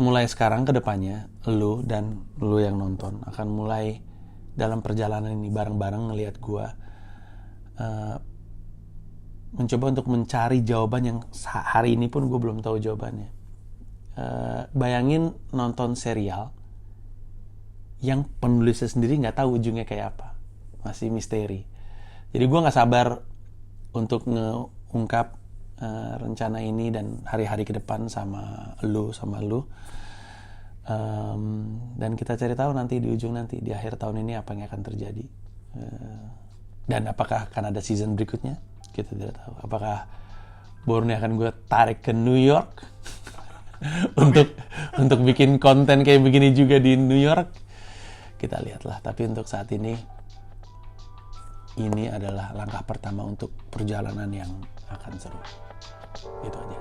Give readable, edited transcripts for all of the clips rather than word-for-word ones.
mulai sekarang ke depannya, lu dan lu yang nonton akan mulai dalam perjalanan ini bareng-bareng ngelihat gue mencoba untuk mencari jawaban yang hari ini pun gue belum tahu jawabannya. Bayangin nonton serial yang penulisnya sendiri nggak tahu ujungnya kayak apa, masih misteri. Jadi gue nggak sabar untuk ngeungkap rencana ini dan hari-hari ke depan sama lu. Dan kita cari tahu nanti di ujung, nanti di akhir tahun ini apa yang akan terjadi. Dan apakah akan ada season berikutnya? Kita tidak tahu. Apakah Borneo akan gue tarik ke New York untuk bikin konten kayak begini juga di New York? Kita lihatlah. Tapi untuk saat ini adalah langkah pertama untuk perjalanan yang akan seru. Itu aja.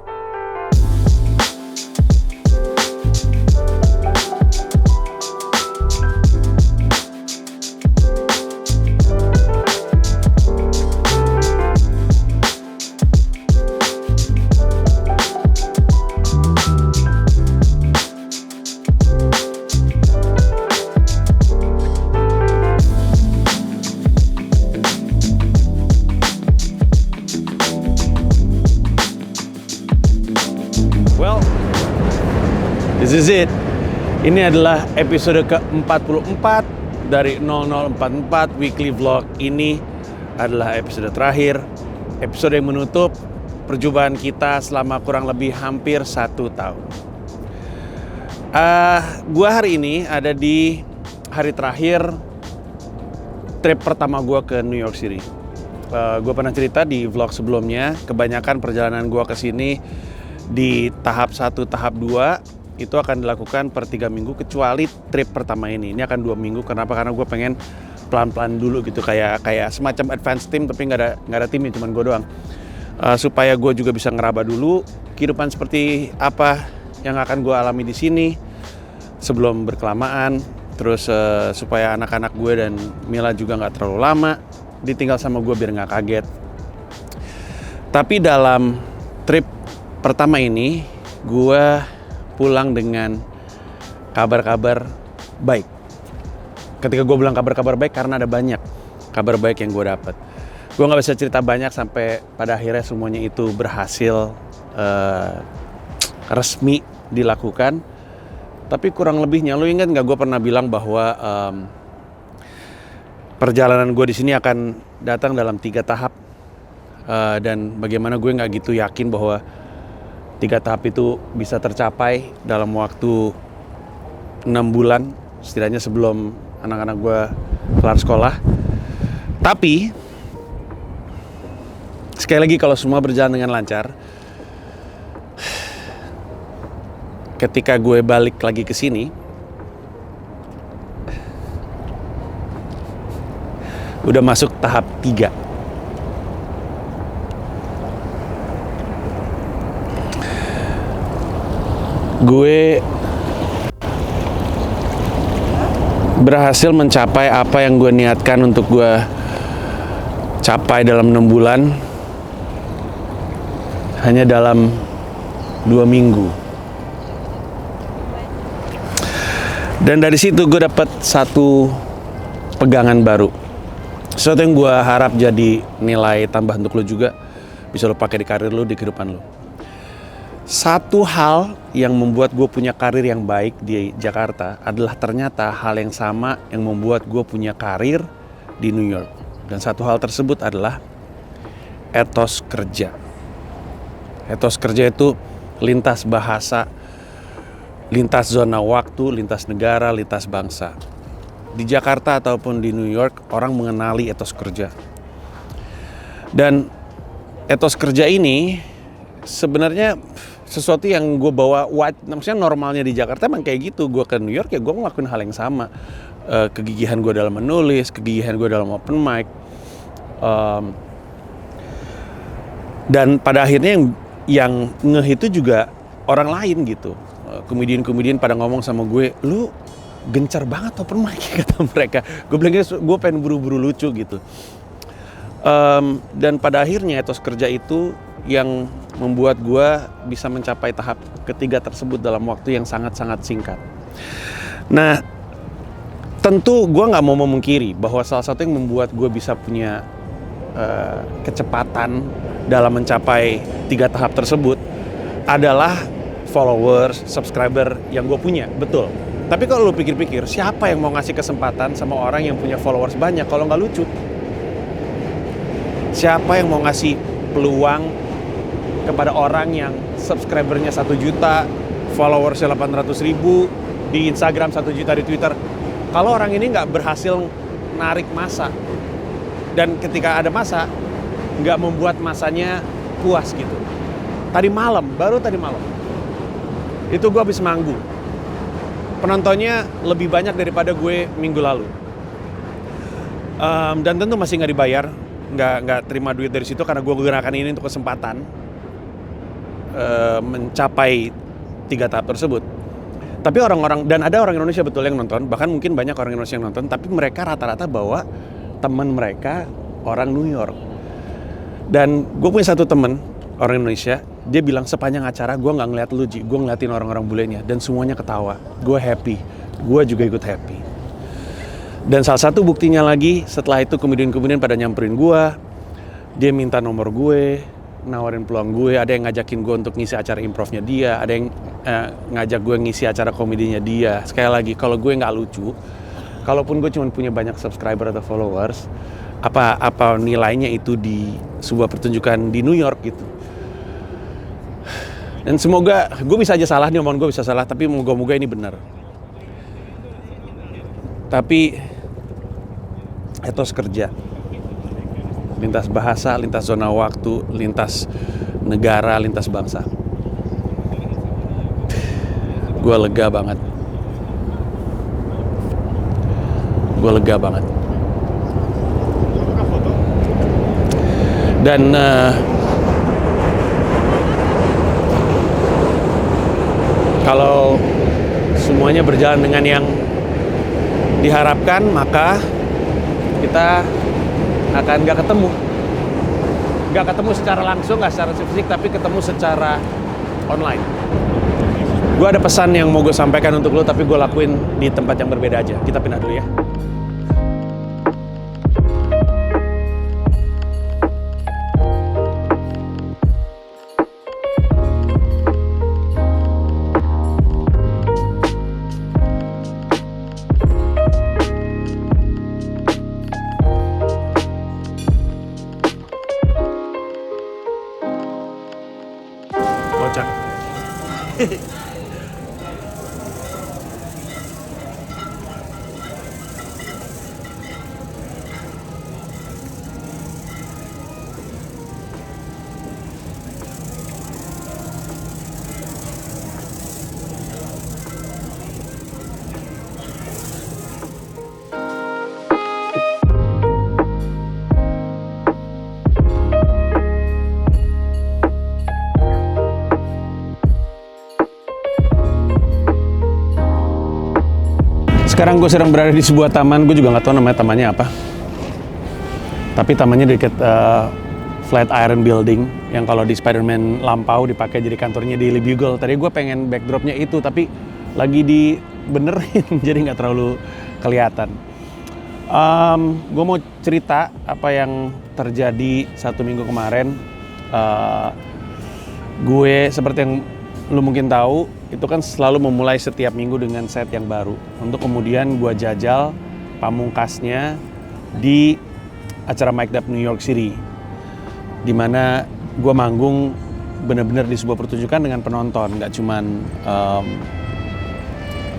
This is it. Ini adalah episode ke-44 dari 0044 Weekly Vlog. Ini adalah episode terakhir, episode yang menutup perjumpaan kita selama kurang lebih hampir 1 tahun. Gua hari ini ada di hari terakhir trip pertama gua ke New York City. Gua pernah cerita di vlog sebelumnya, kebanyakan perjalanan gua ke sini di tahap 1, tahap 2 itu akan dilakukan per 3 minggu, kecuali trip pertama ini. Ini akan 2 minggu. Kenapa? Karena gue pengen pelan-pelan dulu gitu, kayak semacam advance team, tapi nggak ada timnya, cuman gue doang. Supaya gue juga bisa ngeraba dulu kehidupan seperti apa yang akan gue alami di sini sebelum berkelamaan. Terus supaya anak-anak gue dan Mila juga nggak terlalu lama ditinggal sama gue biar nggak kaget. Tapi dalam trip pertama ini gue pulang dengan kabar-kabar baik. Ketika gue bilang kabar-kabar baik, karena ada banyak kabar baik yang gue dapat. Gue nggak bisa cerita banyak sampai pada akhirnya semuanya itu berhasil resmi dilakukan. Tapi kurang lebihnya, lo ingat nggak gue pernah bilang bahwa perjalanan gue di sini akan datang dalam 3 tahap, dan bagaimana gue nggak gitu yakin bahwa 3 tahap itu bisa tercapai dalam waktu 6 bulan, setidaknya sebelum anak-anak gue kelar sekolah. Tapi sekali lagi, kalau semua berjalan dengan lancar, ketika gue balik lagi ke sini, udah masuk tahap 3. Gue berhasil mencapai apa yang gue niatkan untuk gue capai dalam 6 bulan hanya dalam 2 minggu. Dan dari situ gue dapat satu pegangan baru, sesuatu yang gue harap jadi nilai tambah untuk lo juga, bisa lo pakai di karir lo, di kehidupan lo. Satu hal yang membuat gue punya karir yang baik di Jakarta adalah ternyata hal yang sama yang membuat gue punya karir di New York. Dan satu hal tersebut adalah etos kerja. Etos kerja itu lintas bahasa, lintas zona waktu, lintas negara, lintas bangsa. Di Jakarta ataupun di New York, orang mengenali etos kerja. Dan etos kerja ini sebenarnya sesuatu yang gue bawa, maksudnya normalnya di Jakarta emang kayak gitu. Gue ke New York ya gue ngelakuin hal yang sama. Kegigihan gue dalam menulis, kegigihan gue dalam open mic. Dan pada akhirnya yang ngeh itu juga orang lain gitu. Komedian-komedian pada ngomong sama gue, lu gencar banget open mic, kata mereka. Gue bilang gue pengen buru-buru lucu gitu. Dan pada akhirnya etos kerja itu yang membuat gue bisa mencapai tahap ketiga tersebut dalam waktu yang sangat-sangat singkat. Nah, tentu gue nggak mau memungkiri bahwa salah satu yang membuat gue bisa punya kecepatan dalam mencapai 3 tahap tersebut adalah followers, subscriber yang gue punya, betul. Tapi kalau lu pikir-pikir, siapa yang mau ngasih kesempatan sama orang yang punya followers banyak kalau nggak lucu? Siapa yang mau ngasih peluang kepada orang yang subscribernya 1 juta, followersnya 800.000, di Instagram 1 juta, di Twitter? Kalau orang ini nggak berhasil narik massa, dan ketika ada massa, nggak membuat masanya puas gitu. Baru tadi malam, itu gue habis manggung. Penontonnya lebih banyak daripada gue minggu lalu. Dan tentu masih nggak dibayar, nggak terima duit dari situ karena gue gunakan ini untuk kesempatan mencapai 3 tahap tersebut. Tapi orang-orang, dan ada orang Indonesia betul yang nonton, bahkan mungkin banyak orang Indonesia yang nonton, tapi mereka rata-rata bawa teman mereka orang New York. Dan gue punya satu teman orang Indonesia, dia bilang sepanjang acara gue nggak ngeliat lu Ji, gue ngeliatin orang-orang bulenya dan semuanya ketawa. Gue happy, gue juga ikut happy. Dan salah satu buktinya lagi, setelah itu kemudian pada nyamperin gue, dia minta nomor gue, nawarin peluang gue, ada yang ngajakin gue untuk ngisi acara improvnya dia, ada yang ngajak gue ngisi acara komedinya dia. Sekali lagi, kalau gue nggak lucu, kalaupun gue cuma punya banyak subscriber atau followers, apa nilainya itu di sebuah pertunjukan di New York gitu. Dan semoga, gue bisa aja salah nih, omongan gue bisa salah, tapi moga-moga ini benar. Tapi etos kerja, lintas bahasa, lintas zona waktu, lintas negara, lintas bangsa, gue lega banget. Dan kalau semuanya berjalan dengan yang diharapkan, maka kita akan gak ketemu secara langsung, gak secara fisik, tapi ketemu secara online. Gue ada pesan yang mau gue sampaikan untuk lo, tapi gue lakuin di tempat yang berbeda aja. Kita pindah dulu ya. Kocak. Sekarang gue sedang berada di sebuah taman, gue juga nggak tahu namanya tamannya apa. Tapi tamannya dekat Flatiron Building, yang kalau di Spider-Man lampau dipakai jadi kantornya Daily Bugle. Tadi gue pengen backdropnya itu, tapi lagi dibenerin, jadi nggak terlalu kelihatan. Gue mau cerita apa yang terjadi 1 minggu kemarin. Gue seperti yang lu mungkin tahu, itu kan selalu memulai setiap minggu dengan set yang baru, untuk kemudian gue jajal pamungkasnya di acara Mic'd Up New York City, dimana gue manggung benar-benar di sebuah pertunjukan dengan penonton, nggak cuman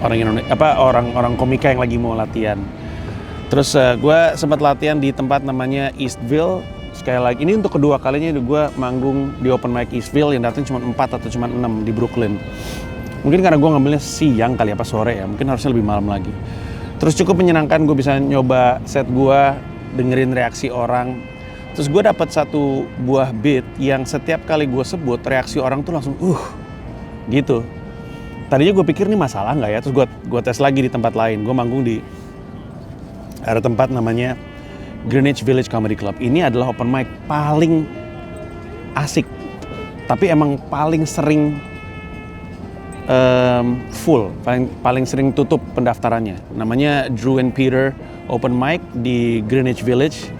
orang komika yang lagi mau latihan. Terus gue sempat latihan di tempat namanya Eastville. Sekali lagi, ini untuk kedua kalinya gue manggung di Open Mic Eastville, yang datang cuma 4 atau cuma 6 di Brooklyn. Mungkin karena gue ngambilnya siang kali, apa sore ya, mungkin harusnya lebih malam lagi. Terus cukup menyenangkan, gue bisa nyoba set gue, dengerin reaksi orang. Terus gue dapat satu buah beat yang setiap kali gue sebut, reaksi orang tuh langsung gitu. Tadinya gue pikir ini masalah nggak ya, terus gue tes lagi di tempat lain. Gue manggung di ada tempat namanya Greenwich Village Comedy Club. Ini adalah open mic paling asik Tapi emang paling sering full, paling sering tutup pendaftarannya. Namanya Drew and Peter Open Mic di Greenwich Village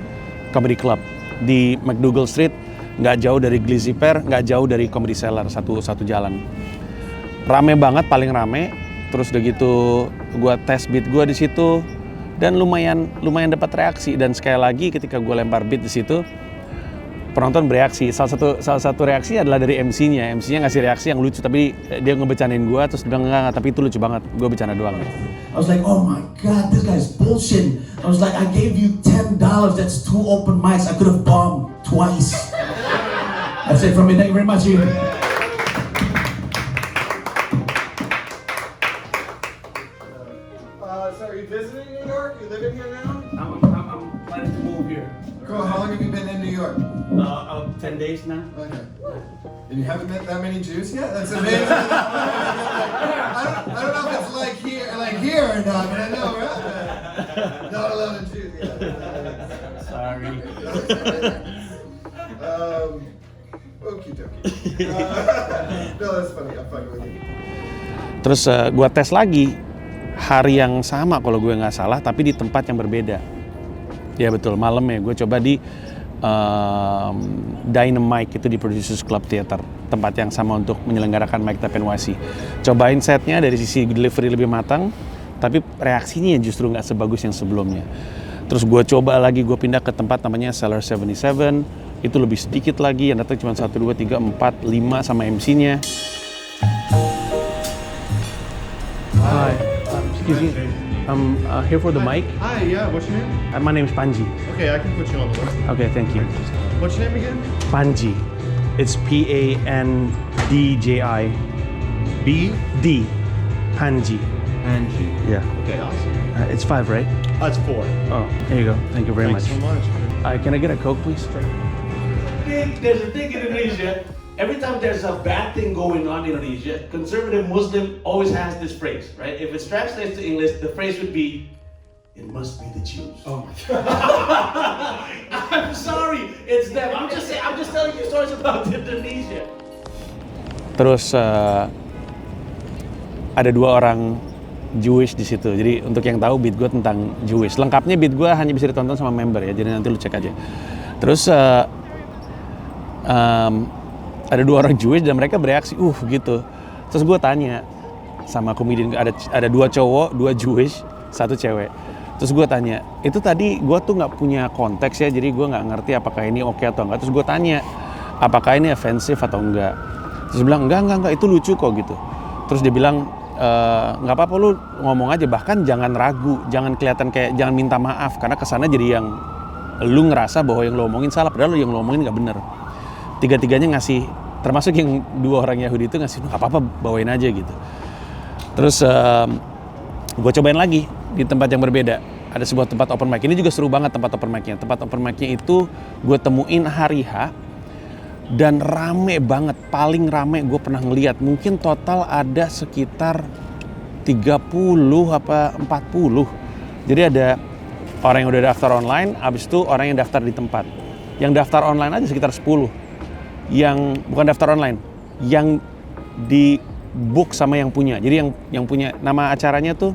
Comedy Club di McDougal Street, nggak jauh dari Glizzy Pear, nggak jauh dari Comedy Cellar, satu jalan. Rame banget, paling rame. Terus udah gitu, gue tes beat gue di situ dan lumayan dapat reaksi. Dan sekali lagi ketika gue lempar beat di situ, penonton bereaksi. Salah satu reaksi adalah dari MC-nya. MC-nya ngasih reaksi yang lucu, tapi dia ngebecanain gue, terus dia bilang enggak, tapi itu lucu banget, gue bercanda doang. I was like, oh my god, this guy's bullshit. I was like, I gave you $10, that's 2 open mics, I could have bombed twice. That's it from me, thank you very much. So are you visiting New York? You living here now? I'm planning to move here. Cool, how long have you been in New York? 10 days now. Okay. And you haven't met that many Jews yet? That's amazing. I don't know if it's like here or not, but I know, right? Not a lot of Jews yet. Sorry. Okie dokie. No, that's funny. I'm fucking with you. Terus gue tes lagi hari yang sama kalau gue nggak salah, tapi di tempat yang berbeda. Ya betul, malamnya gue coba di Dynamite, itu di Producers Club Theater, tempat yang sama untuk menyelenggarakan Mike Tap NYC. Cobain setnya dari sisi delivery lebih matang, tapi reaksinya justru nggak sebagus yang sebelumnya. Terus gue coba lagi, gue pindah ke tempat namanya Cellar 77, itu lebih sedikit lagi, yang datang cuma 1, 2, 3, 4, 5 sama MC-nya. Hi, excuse me. I'm here for the mic. Hi, yeah, what's your name? My name is Panji. Okay, I can put you on the list. Okay, thank you. What's your name again? Panji. It's Pandji. B? D. Panji. Angie. Yeah. Okay, awesome. It's 5, right? That's 4. Oh, there you go. Thank you very Thanks much. so much. Can I get a Coke, please? There's a thing in Indonesia. Every time there's a bad thing going on in Indonesia, conservative Muslim always has this phrase, right? If it's translated to English, the phrase would be, "It must be the Jews." Oh my God! I'm sorry, it's them. I'm just telling you stories about Indonesia. Terus ada 2 orang Jewish di situ. Jadi untuk yang tahu beat gue tentang Jewish. Lengkapnya beat gue hanya bisa ditonton sama member ya. Jadi nanti lu cek aja. Terus ada 2 orang Jewish dan mereka bereaksi, gitu. Terus gue tanya sama komedian, ada 2 cowok, 2 Jewish, 1 cewek. Terus gue tanya, itu tadi gue tuh nggak punya konteks ya, jadi gue nggak ngerti apakah ini oke atau enggak. Terus gue tanya, apakah ini offensive atau enggak. Terus dia bilang, enggak, itu lucu kok gitu. Terus dia bilang, nggak apa-apa lu ngomong aja, bahkan jangan ragu, jangan kelihatan kayak, jangan minta maaf, karena kesannya jadi yang lu ngerasa bahwa yang lu omongin salah, padahal lu yang lu omongin nggak bener. Tiga-tiganya ngasih, termasuk yang 2 orang Yahudi itu ngasih, nggak apa-apa, bawain aja gitu. Terus gue cobain lagi di tempat yang berbeda. Ada sebuah tempat open mic, ini juga seru banget tempat open mic-nya. Tempat open mic-nya itu gue temuin hari H, dan rame banget, paling rame gue pernah ngeliat. Mungkin total ada sekitar 30 apa 40. Jadi ada orang yang udah daftar online, abis itu orang yang daftar di tempat. Yang daftar online aja sekitar 10. Yang bukan daftar online, yang di book sama yang punya. Jadi yang punya, nama acaranya tuh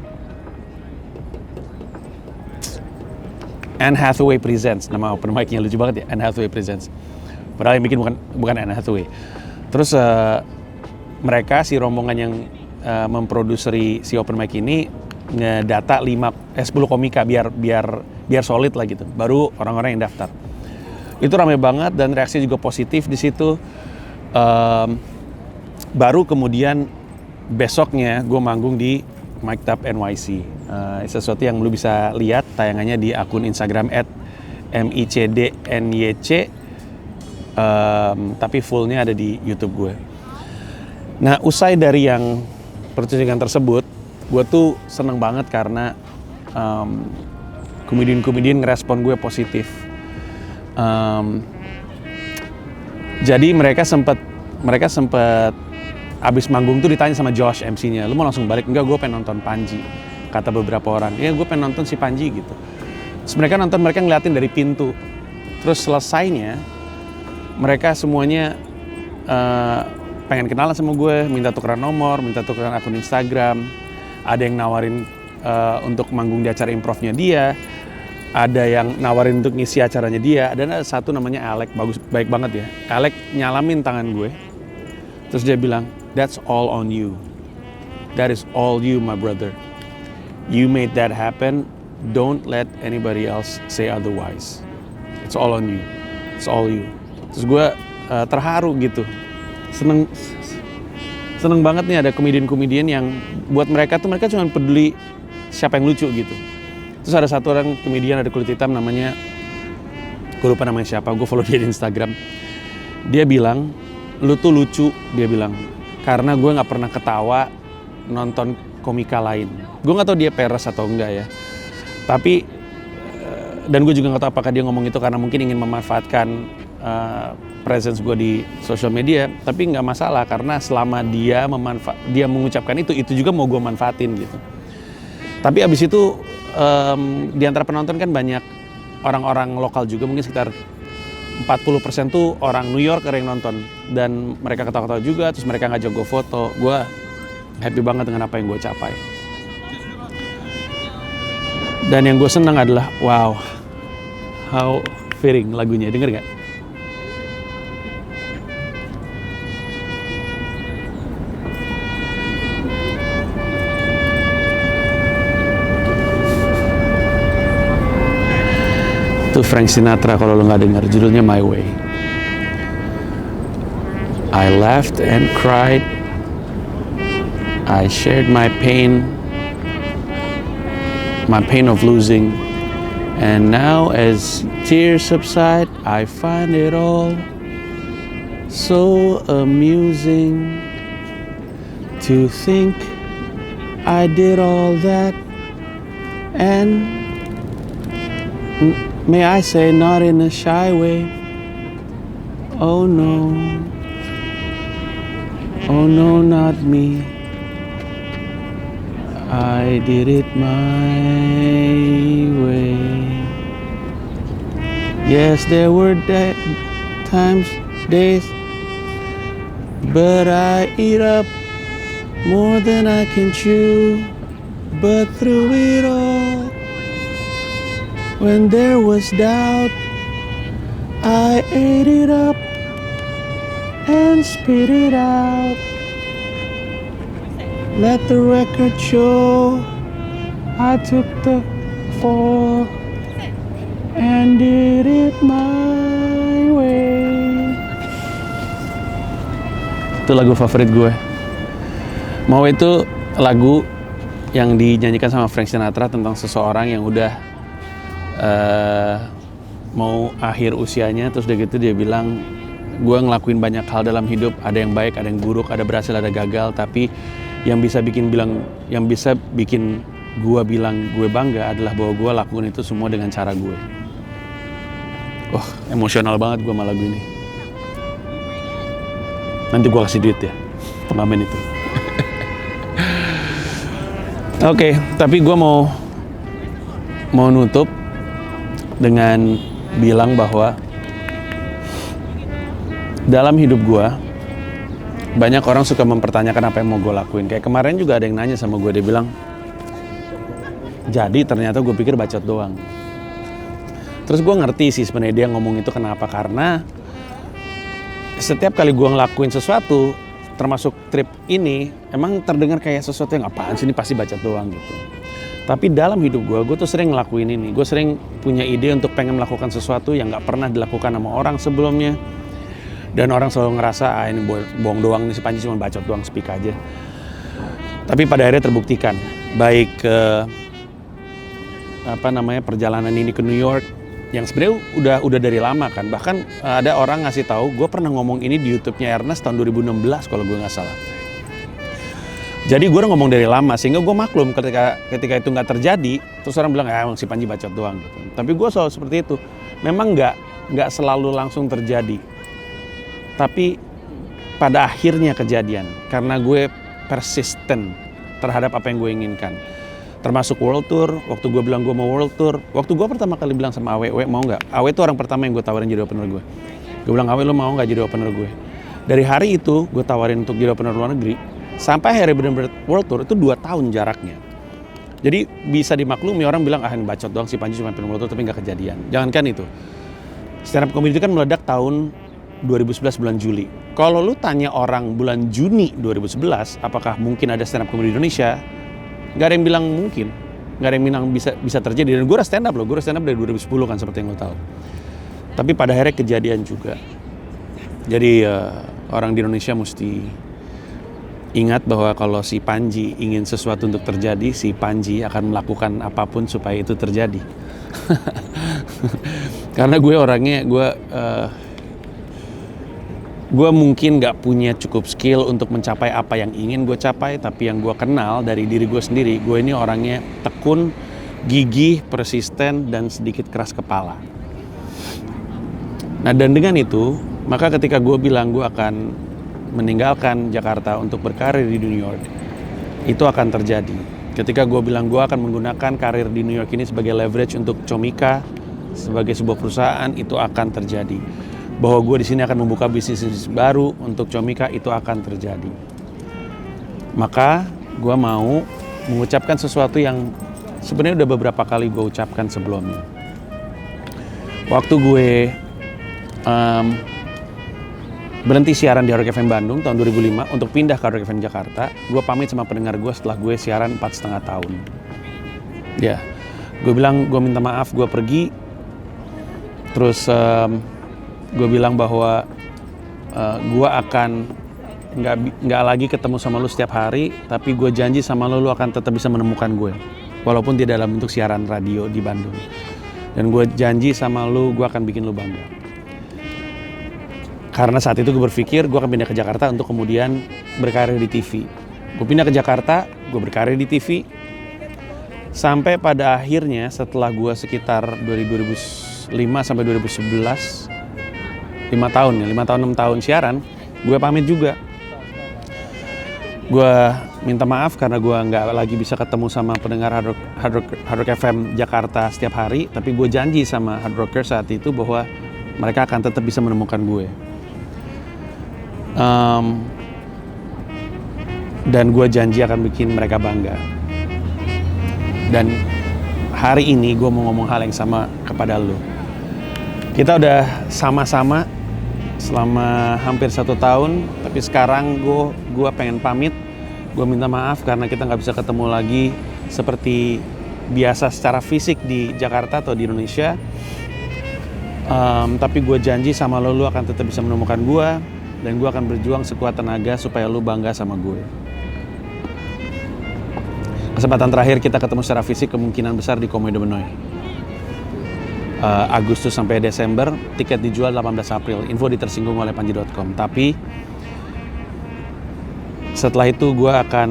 Anne Hathaway Presents, nama open mic-nya lucu banget ya, Anne Hathaway Presents. Padahal yang bikin bukan Anne Hathaway. Terus mereka, si rombongan yang memproduseri si open mic ini ngedata 10 komika biar solid lah gitu. Baru orang-orang yang daftar. Itu ramai banget dan reaksi juga positif di situ. Baru kemudian besoknya gue manggung di Mike Tap NYC. Sesuatu yang lu bisa lihat tayangannya di akun Instagram @micdnyc. Tapi fullnya ada di YouTube gue. Nah, usai dari yang pertunjukan tersebut, gue tuh seneng banget karena komedian-komedian ngerespon gue positif. Jadi mereka sempet abis manggung tuh ditanya sama Josh MC-nya, lu mau langsung balik? Enggak, gue pengen nonton Panji, kata beberapa orang. Iya, gue pengen nonton si Panji gitu. Terus mereka ngeliatin dari pintu. Terus selesainya mereka semuanya pengen kenalan sama gue, minta tukeran nomor, minta tukeran akun Instagram. Ada yang nawarin untuk manggung di acara improvnya dia, ada yang nawarin untuk ngisi acaranya dia, dan ada satu namanya Alec, baik banget ya. Alec nyalamin tangan gue, terus dia bilang, "That's all on you. That is all you, my brother. You made that happen. Don't let anybody else say otherwise. It's all on you. It's all you." Terus gue terharu gitu. Seneng banget nih ada komedian-komedian yang buat mereka tuh mereka cuma peduli siapa yang lucu gitu. Terus ada satu orang komedian ada kulit hitam namanya, gue lupa namanya siapa, gue follow dia di Instagram. Dia bilang, "Lu tuh lucu," dia bilang, "karena gue nggak pernah ketawa nonton komika lain." Gue nggak tahu dia peres atau enggak ya. Tapi dan gue juga nggak tahu apakah dia ngomong itu karena mungkin ingin memanfaatkan presence gue di sosial media, tapi nggak masalah karena selama dia mengucapkan itu juga mau gue manfaatin gitu. Tapi abis itu di antara penonton kan banyak orang-orang lokal juga, mungkin sekitar 40% tuh orang New York yang nonton, dan mereka ketawa-ketawa juga, terus mereka ngajak gue foto. Gue happy banget dengan apa yang gue capai. Dan yang gue senang adalah, wow, how fitting lagunya, denger gak? Itu Frank Sinatra kalau lo nggak dengar, judulnya My Way. I laughed and cried. I shared my pain of losing. And now as tears subside, I find it all so amusing to think I did all that, and may I say, not in a shy way. Oh no, not me. I did it my way. Yes, there were days, but I eat up more than I can chew. But through it all, when there was doubt, I ate it up and spit it out. Let the record show I took the fall and did it my way. Itu lagu favorit gue. Mau itu lagu yang dinyanyikan sama Frank Sinatra tentang seseorang yang udah mau akhir usianya, terus udah gitu dia bilang, gue ngelakuin banyak hal dalam hidup, ada yang baik, ada yang buruk, ada berhasil, ada gagal, tapi yang bisa bikin gue bilang gue bangga adalah bahwa gue lakuin itu semua dengan cara gue. Wah, emosional banget gue sama lagu ini. Nanti gue kasih duit ya pengamen itu. Oke, tapi gue mau nutup dengan bilang bahwa dalam hidup gue banyak orang suka mempertanyakan apa yang mau gue lakuin. Kayak kemarin juga ada yang nanya sama gue, dia bilang, jadi ternyata gue pikir bacot doang. Terus gue ngerti sih sebenarnya dia ngomong itu kenapa, karena setiap kali gue ngelakuin sesuatu, termasuk trip ini, emang terdengar kayak sesuatu yang apaan sih, ini pasti bacot doang gitu. Tapi dalam hidup gue tuh sering ngelakuin ini. Gue sering punya ide untuk pengen melakukan sesuatu yang gak pernah dilakukan sama orang sebelumnya. Dan orang selalu ngerasa, ini bohong doang, ini si Panji cuma bacot doang, speak aja. Tapi pada akhirnya terbuktikan, baik perjalanan ini ke New York, yang sebenarnya udah dari lama kan. Bahkan ada orang ngasih tahu, gue pernah ngomong ini di YouTube-nya Ernest tahun 2016 kalau gue nggak salah. Jadi gue udah ngomong dari lama, sehingga gue maklum ketika itu nggak terjadi, terus orang bilang, emang si Panji bacot doang gitu. Tapi gue selalu seperti itu. Memang nggak selalu langsung terjadi. Tapi pada akhirnya kejadian, karena gue persisten terhadap apa yang gue inginkan. Termasuk world tour, waktu gue bilang gue mau world tour, waktu gue pertama kali bilang sama Awe, mau nggak? Awe itu orang pertama yang gue tawarin jadi opener gue. Gue bilang, Awe lo mau nggak jadi opener gue? Dari hari itu gue tawarin untuk jadi opener luar negeri, sampai akhirnya benar-benar World Tour itu 2 tahun jaraknya. Jadi bisa dimaklumi, orang bilang ini bacot doang si Panji cuma opener World Tour tapi nggak kejadian. Jangankan itu, stand up comedy itu kan meledak tahun 2011 bulan Juli. Kalau lu tanya orang bulan Juni 2011 apakah mungkin ada stand up comedy di Indonesia, nggak ada yang bilang mungkin, nggak ada yang bilang bisa terjadi. Dan gue udah stand up dari 2010 kan seperti yang lo tahu. Tapi pada akhirnya kejadian juga. Jadi orang di Indonesia mesti ingat bahwa kalau si Panji ingin sesuatu untuk terjadi, si Panji akan melakukan apapun supaya itu terjadi. Karena gue orangnya, gue mungkin gak punya cukup skill untuk mencapai apa yang ingin gue capai, tapi yang gue kenal dari diri gue sendiri, gue ini orangnya tekun, gigih, persisten, dan sedikit keras kepala. Nah, dan dengan itu, maka ketika gue bilang gue akan meninggalkan Jakarta untuk berkarir di New York, itu akan terjadi. Ketika gue bilang gue akan menggunakan karir di New York ini sebagai leverage untuk Comika, sebagai sebuah perusahaan, itu akan terjadi. Bahwa gue di sini akan membuka bisnis baru untuk Comika, itu akan terjadi. Maka gue mau mengucapkan sesuatu yang sebenarnya udah beberapa kali gue ucapkan sebelumnya. Waktu gue berhenti siaran di Hard Rock FM Bandung tahun 2005 untuk pindah ke Hard Rock FM Jakarta, gue pamit sama pendengar gue setelah gue siaran 4,5 tahun. Ya, gue bilang gue minta maaf, gue pergi. Terus gue bilang bahwa gue akan nggak lagi ketemu sama lu setiap hari, tapi gue janji sama lu akan tetap bisa menemukan gue, walaupun tidak dalam bentuk siaran radio di Bandung. Dan gue janji sama lu, gue akan bikin lu bangga. Karena saat itu gue berpikir gue akan pindah ke Jakarta untuk kemudian berkarir di TV. Gue pindah ke Jakarta, gue berkarir di TV. Sampai pada akhirnya setelah gue sekitar 2005 sampai 2011, 5 tahun 6 tahun siaran, gue pamit juga. Gue minta maaf karena gue nggak lagi bisa ketemu sama pendengar Hard Rock FM Jakarta setiap hari. Tapi gue janji sama Hard Rocker saat itu bahwa mereka akan tetap bisa menemukan gue. Dan gue janji akan bikin mereka bangga. Dan hari ini gue mau ngomong hal yang sama kepada lo. Kita udah sama-sama selama hampir 1 tahun, tapi sekarang gue pengen pamit. Gue minta maaf karena kita nggak bisa ketemu lagi seperti biasa secara fisik di Jakarta atau di Indonesia. Tapi gue janji sama lo akan tetap bisa menemukan gue. Dan gue akan berjuang sekuat tenaga supaya lu bangga sama gue. Kesempatan terakhir kita ketemu secara fisik kemungkinan besar di Komodo Benoy. Agustus sampai Desember, tiket dijual 18 April. Info di tersinggung-oleh-panji.com. Tapi setelah itu gue akan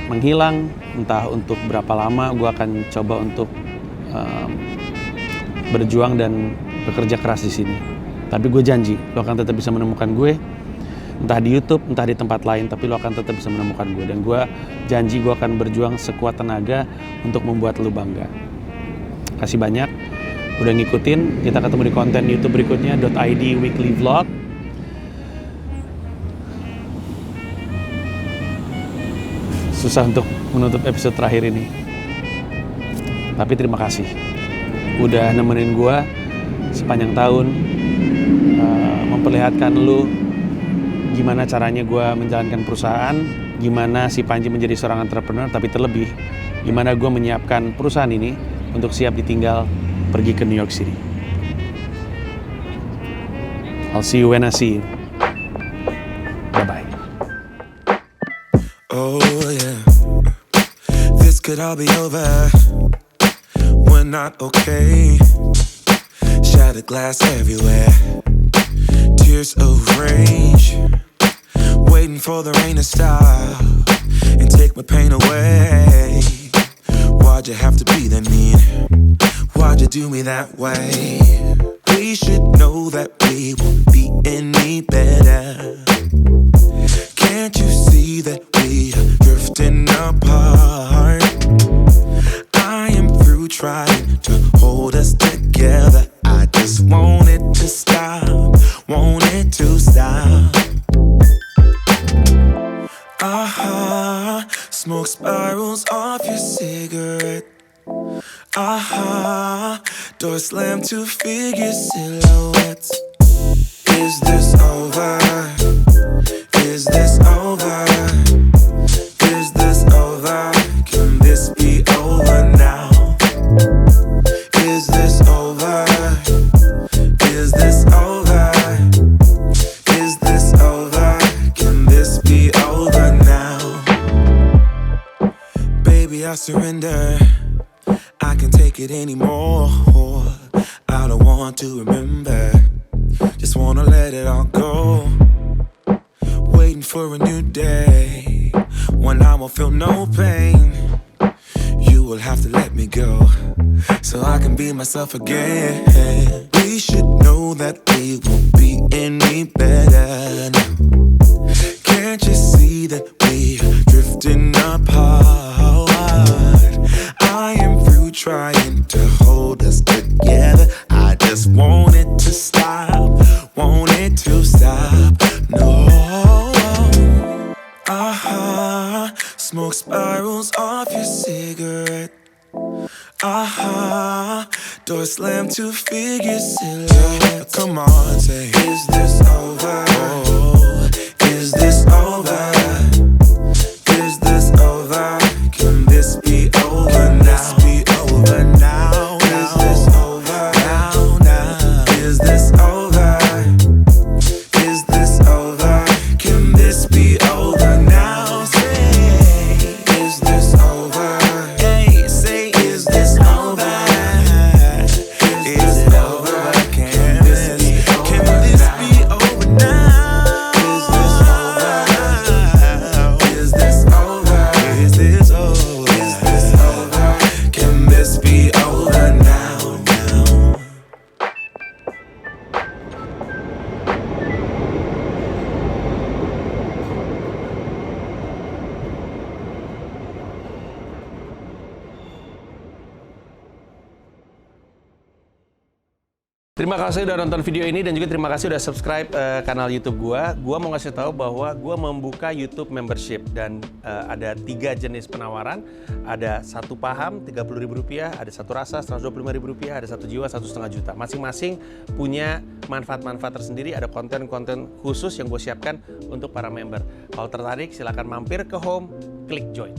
menghilang, entah untuk berapa lama. Gue akan coba untuk berjuang dan bekerja keras di sini. Tapi gue janji, lu akan tetap bisa menemukan gue. Entah di YouTube, entah di tempat lain, tapi lo akan tetap bisa menemukan gue. Dan gue janji gue akan berjuang sekuat tenaga untuk membuat lo bangga. Kasih banyak udah ngikutin. Kita ketemu di konten YouTube berikutnya .id weekly vlog. Susah untuk menutup episode terakhir ini, tapi terima kasih udah nemenin gue sepanjang tahun, memperlihatkan lo gimana caranya gue menjalankan perusahaan, gimana si Panji menjadi seorang entrepreneur, tapi terlebih gimana gue menyiapkan perusahaan ini untuk siap ditinggal pergi ke New York City. I'll see you when I see you. Bye-bye. Oh yeah, this could all be over. We're not okay. Shattered glass everywhere. Tears of rage. Waiting for the rain to stop and take my pain away. Why'd you have to be that mean? Why'd you do me that way? We should know that we won't be any better. Can't you see that we are drifting apart? I am through trying to hold us together. I just want it to stop, want it to stop. off your cigarette. Door slam to figure silhouettes. Is this over? Is this over? Is this over? Can this be over now? Is this over? Is this over? Is this over? Can this be over now? Baby, I surrender. I can't take it anymore. I don't want to remember. Just wanna let it all go. Waiting for a new day when I won't feel no pain. You will have to let me go so I can be myself again. We should know that we won't be any better now. Can't you see that we're drifting apart? I am through trying to hold us together. I just want it to stop, want it to stop. No. Smoke spirals off your cigarette. Door slam to figure silhouette. Come on, say, is this over? Oh, is this over? Is this over? Can this be over now? This be over now? Is this over now? Now is this over? Is this over? Can this be over now? Say, is this over? Hey, say, is this over? Is it over? Can this be over now? Is this over? Is this over? Is this over? Is this over? Can this be over now? Terima kasih udah nonton video ini dan juga terima kasih udah subscribe kanal YouTube gua. Gua mau ngasih tahu bahwa gua membuka YouTube membership dan ada 3 jenis penawaran. Ada 1 paham Rp30.000, ada 1 rasa Rp125.000, ada 1 jiwa Rp1,5 juta. Masing-masing punya manfaat-manfaat tersendiri. Ada konten-konten khusus yang gue siapkan untuk para member. Kalau tertarik silahkan mampir ke home, klik join.